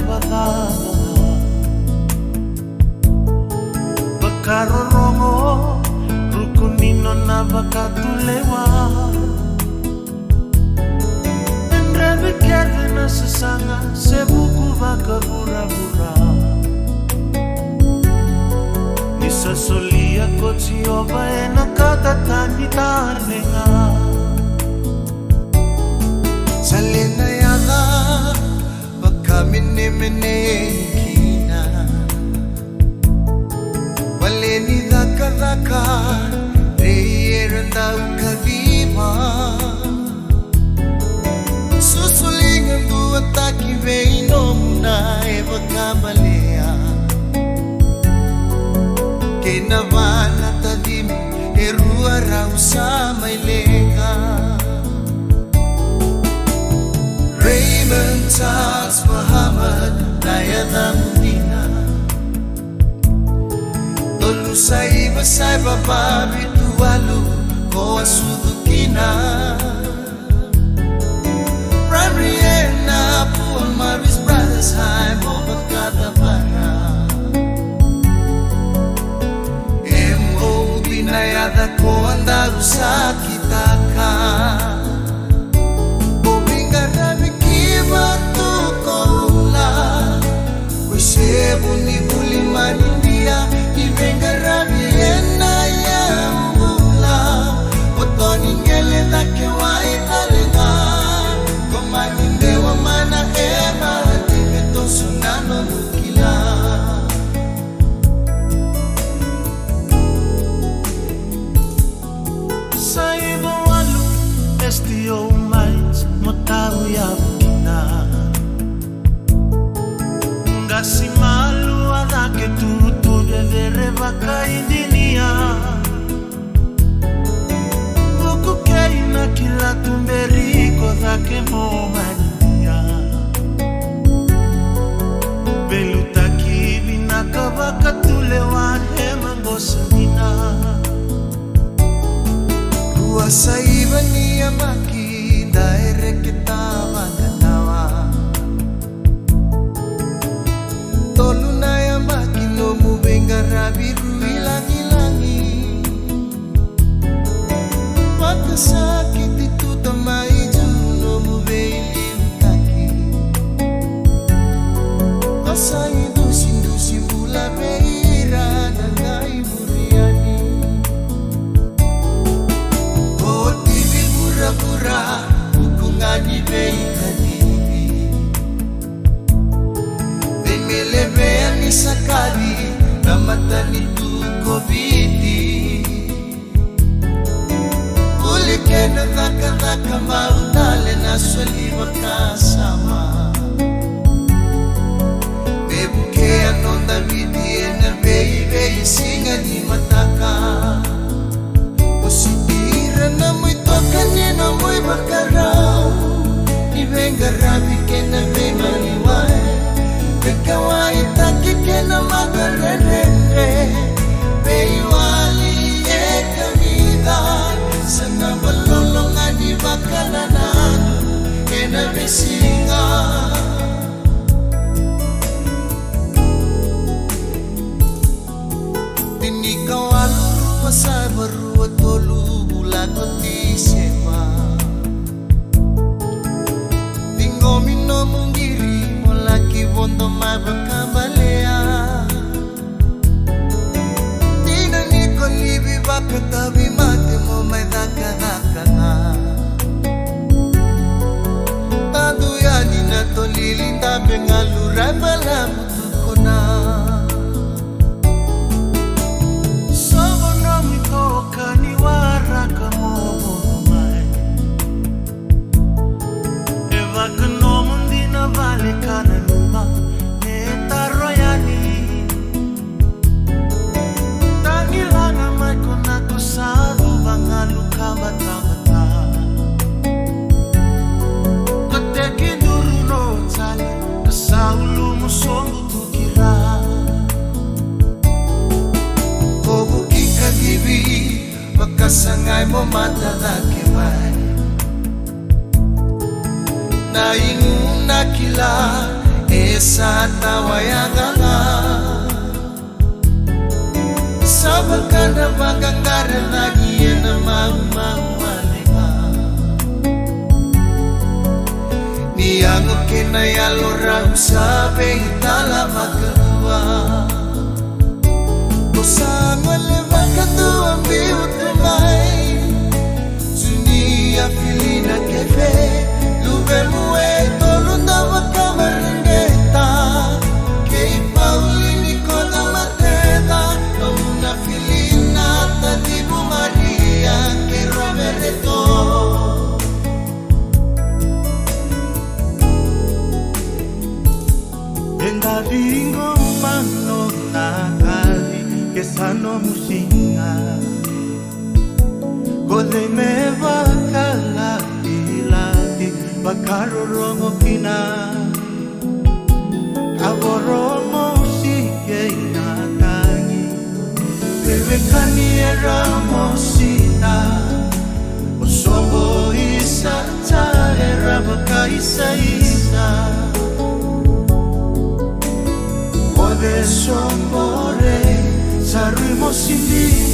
badala Bakarorongo Rukunino na bakatulewa Enreve kerde na sasanga Sebuku bakabura-bura Nisa solia kotsi oba ena katatani talenga Salena yala baka mene kina Waleni daka reiranda ukavima Susulingan dua taki veino muna eva kabalea Kenavana tadim erua rausa mailenga Raymond Charles Muhammad Nayana Mudina Tolu saiba saiba babi tualu Koa sudukina Primary na Paul Maris Brothers High Boba Katabara M.O. Binayada ko anda usakitaka Buni buli manindia Ivenga rabi ena ya mbula Otoni ngele dake wa italenga Komaninde wa mana ema Tibeto sunano mukila Saiba walu STO minds Motaru ya bukina Ngasi malu adake tutu Bevere baka indinia Buku keina kila tumberiko Dhake mohadia Beluta kibi nakabaka tulewa Hema ngosamina Rua saiba ni amaki Daere kita maganawa Tolu na yamaki no mubenga rabiru ilangi-langi Wakasakit itu tamaiju no mubeili utaki Asa indusi bula beira nangai buriani Oh tibi pura-pura hukungani beikani Melebeani sakali Ramadhani tu kobiti Ulikena dhaka mautale na swali wakasama Bebukea nonda vidi ena vei singa ni mataka Usitira na muitoka nina mui bakarau Ivenga rabi kena vei maniwae Kawai taki kena magarere Beiwali eka vida Sana balolongan di bakalanan Kena besinga sata wayaganga sabakana bagangara lagi na mama niyango kinayaloram sabe itala makalua Kosango leva katua mbiu tumai Sunia filina kefe Lube mue tolunda wakamarengeta Kei paulini kona mateda Nomuna filina tadibu Maria Ke romereto Endaringo mano nakali Kesano musinga Kode me bakala ilati Bakarorongo kina Agoromo sige inatangi Bebe kani eramo sina Osombo isa ta erabaka isa isa Ode sombore sarimo sindi